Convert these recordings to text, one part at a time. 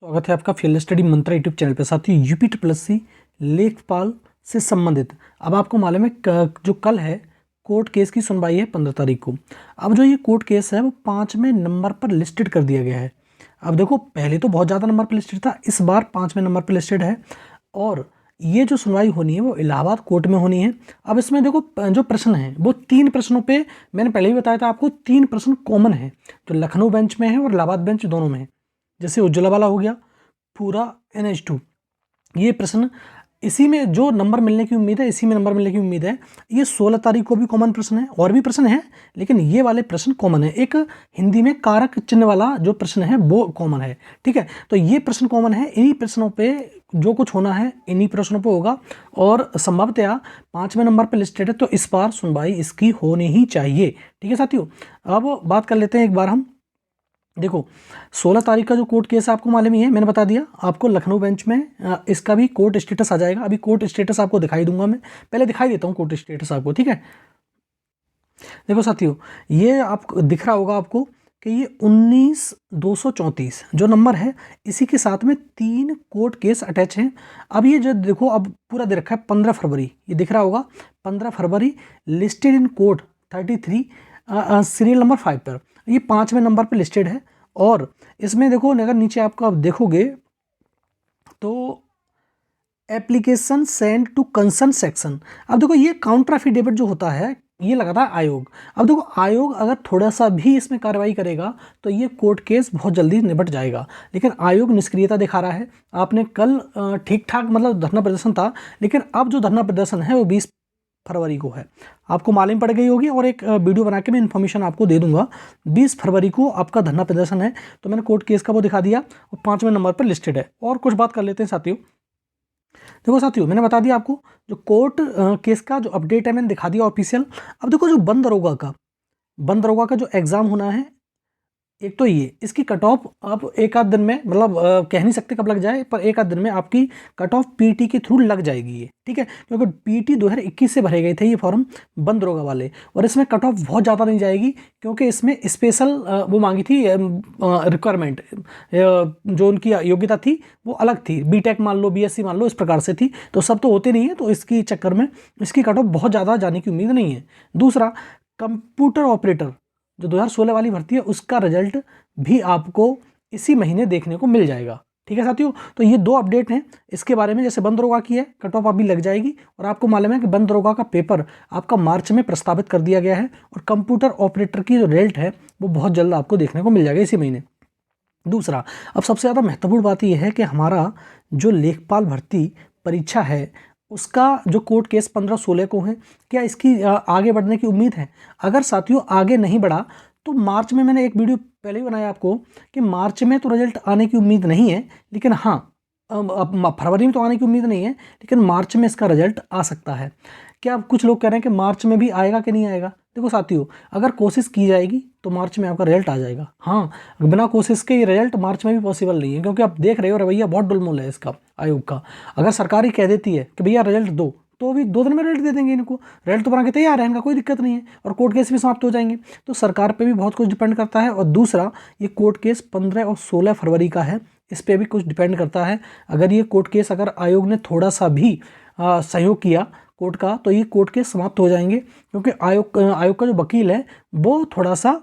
स्वागत है आपका फील्ड स्टडी मंत्रा यूट्यूब चैनल पे। साथियों यूपी ट्रिपल लेखपाल से संबंधित अब आपको मालूम है जो कल है कोर्ट केस की सुनवाई है 15 तारीख को। अब जो ये कोर्ट केस है वो 5वें नंबर पर लिस्टेड कर दिया गया है। अब देखो पहले तो बहुत ज़्यादा नंबर पर लिस्टेड था, इस बार 5वें नंबर पर लिस्टेड है और ये जो सुनवाई होनी है वो इलाहाबाद कोर्ट में होनी है। अब इसमें देखो जो प्रश्न हैं वो 3 प्रश्नों पे मैंने पहले ही बताया था आपको, 3 प्रश्न कॉमन है जो लखनऊ बेंच में है और इलाहाबाद बेंच दोनों में है। जैसे उज्ज्वला वाला हो गया, पूरा NH2, ये प्रश्न इसी में जो नंबर मिलने की उम्मीद है इसी में नंबर मिलने की उम्मीद है। ये 16 तारीख को भी कॉमन प्रश्न है, और भी प्रश्न है लेकिन ये वाले प्रश्न कॉमन है। एक हिंदी में कारक चिन्ह वाला जो प्रश्न है वो कॉमन है, ठीक है। तो ये प्रश्न कॉमन है, इन्हीं प्रश्नों पे जो कुछ होना है इन्हीं प्रश्नों पे होगा और संभवतया 5वें नंबर पर लिस्टेड है तो इस बार सुनवाई इसकी होनी ही चाहिए, ठीक है साथियों। अब बात कर लेते हैं एक बार हम। देखो 16 तारीख का जो कोर्ट केस आपको मालूम ही है, मैंने बता दिया आपको लखनऊ बेंच में इसका भी कोर्ट स्टेटस आ जाएगा। अभी कोर्ट स्टेटस आपको दिखाई दूंगा, मैं पहले दिखाई देता हूँ कोर्ट स्टेटस आपको, ठीक है। देखो साथियों ये आपको दिख रहा होगा आपको कि ये 19,234 जो नंबर है इसी के साथ में 3 कोर्ट केस अटैच हैं। अब ये जो देखो अब पूरा दे रखा है 15 फरवरी, ये दिख रहा होगा 15 February listed in court 33 serial number 5 पर, ये 5वें नंबर पर लिस्टेड है। और इसमें देखो अगर नीचे आपको आप देखोगे तो application send to concern section, अब देखो ये काउंटर एफिडेविट जो होता है ये लगाता है आयोग। अब देखो आयोग अगर थोड़ा सा भी इसमें कार्रवाई करेगा तो ये कोर्ट केस बहुत जल्दी निपट जाएगा, लेकिन आयोग निष्क्रियता दिखा रहा है। आपने कल ठीक ठाक मतलब धरना प्रदर्शन था, लेकिन अब जो धरना प्रदर्शन है वो 20 फरवरी को है, आपको मालूम पड़ गई होगी और एक वीडियो बना के मैं इन्फॉर्मेशन आपको दे दूंगा। 20 फरवरी को आपका धरना प्रदर्शन है, तो मैंने कोर्ट केस का वो दिखा दिया और 5वें नंबर पर लिस्टेड है। और कुछ बात कर लेते हैं साथियों। देखो साथियों मैंने बता दिया आपको जो कोर्ट केस का जो अपडेट है मैंने दिखा दिया ऑफिशियल। अब देखो जो बंद दरोगा का जो एग्ज़ाम होना है, एक तो ये इसकी कट ऑफ आप एक आध दिन में मतलब कह नहीं सकते कब लग जाए, पर एक आध दिन में आपकी कट ऑफ पीटी के थ्रू लग जाएगी ये, ठीक है। क्योंकि पीटी 2021 से भरे गए थे ये फॉर्म बंद दरोगा वाले, और इसमें कट ऑफ बहुत ज़्यादा नहीं जाएगी क्योंकि इसमें स्पेशल वो मांगी थी रिक्वायरमेंट, जो उनकी योग्यता थी वो अलग थी, बीटेक मान लो BSc मान लो, इस प्रकार से थी। तो सब तो होते नहीं है, तो इसकी चक्कर में इसकी कट ऑफ बहुत ज़्यादा जाने की उम्मीद नहीं है। दूसरा कंप्यूटर ऑपरेटर जो 2016 वाली भर्ती है उसका रिजल्ट भी आपको इसी महीने देखने को मिल जाएगा, ठीक है साथियों। तो ये 2 अपडेट हैं इसके बारे में। जैसे बंद दरोगा की है कट ऑफ अभी लग जाएगी, और आपको मालूम है कि बंद दरोगा का पेपर आपका मार्च में प्रस्तावित कर दिया गया है, और कंप्यूटर ऑपरेटर की जो रिजल्ट है वो बहुत जल्द आपको देखने को मिल जाएगा इसी महीने। दूसरा अब सबसे ज़्यादा महत्वपूर्ण बात यह है कि हमारा जो लेखपाल भर्ती परीक्षा है उसका जो कोर्ट केस 15-16 को है, क्या इसकी आगे बढ़ने की उम्मीद है? अगर साथियों आगे नहीं बढ़ा तो मार्च में, मैंने एक वीडियो पहले ही बनाया आपको कि मार्च में तो रिजल्ट आने की उम्मीद नहीं है, लेकिन हाँ फरवरी में तो आने की उम्मीद नहीं है, लेकिन मार्च में इसका रिजल्ट आ सकता है। क्या कुछ लोग कह रहे हैं कि मार्च में भी आएगा कि नहीं आएगा? देखो साथियों अगर कोशिश की जाएगी तो मार्च में आपका रिजल्ट आ जाएगा। हाँ बिना कोशिश के ये रिजल्ट मार्च में भी पॉसिबल नहीं है, क्योंकि आप देख रहे हो रवैया बहुत डुलमुल है इसका आयोग का। अगर सरकार ही कह देती है कि भैया रिजल्ट दो, तो अभी 2 दिन में रिजल्ट दे देंगे इनको, रिजल्ट तो बना के तैयार है, इनका कोई दिक्कत नहीं है, और कोर्ट केस भी समाप्त हो जाएंगे। तो सरकार पे भी बहुत कुछ डिपेंड करता है। और दूसरा ये कोर्ट केस 15 और 16 फरवरी का है, इस पर भी कुछ डिपेंड करता है। अगर ये कोर्ट केस अगर आयोग ने थोड़ा सा भी सहयोग किया कोर्ट का तो ये कोर्ट केस समाप्त हो जाएंगे, क्योंकि आयोग का जो वकील है वो थोड़ा सा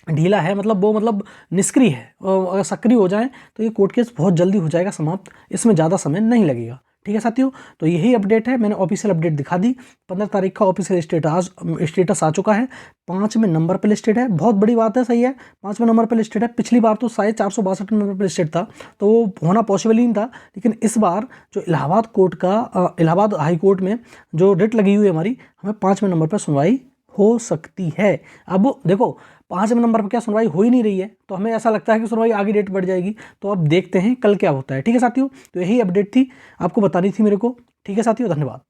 ढीला है, मतलब वो मतलब निष्क्रिय है। अगर सक्रिय हो जाए तो ये कोर्ट केस बहुत जल्दी हो जाएगा समाप्त, इसमें ज़्यादा समय नहीं लगेगा, ठीक है साथियों। तो यही अपडेट है, मैंने ऑफिशियल अपडेट दिखा दी। 15 तारीख का ऑफिशियल स्टेटस आ चुका है, 5वें नंबर पर लिस्टेड है, बहुत बड़ी बात है, सही है 5वें नंबर पर लिस्टेड है। पिछली बार तो शायद 462 नंबर पर लिस्टेड था, तो वो होना पॉसिबल ही नहीं था, लेकिन इस बार जो इलाहाबाद कोर्ट का इलाहाबाद हाई कोर्ट में जो रिट लगी हुई है हमारी, हमें 5वें नंबर पर सुनवाई हो सकती है। अब देखो 5वें नंबर पर क्या सुनवाई हो ही नहीं रही है, तो हमें ऐसा लगता है कि सुनवाई आगे डेट बढ़ जाएगी। तो अब देखते हैं कल क्या होता है, ठीक है साथियों। तो यही अपडेट थी, आपको बतानी थी मेरे को, ठीक है साथियों, धन्यवाद।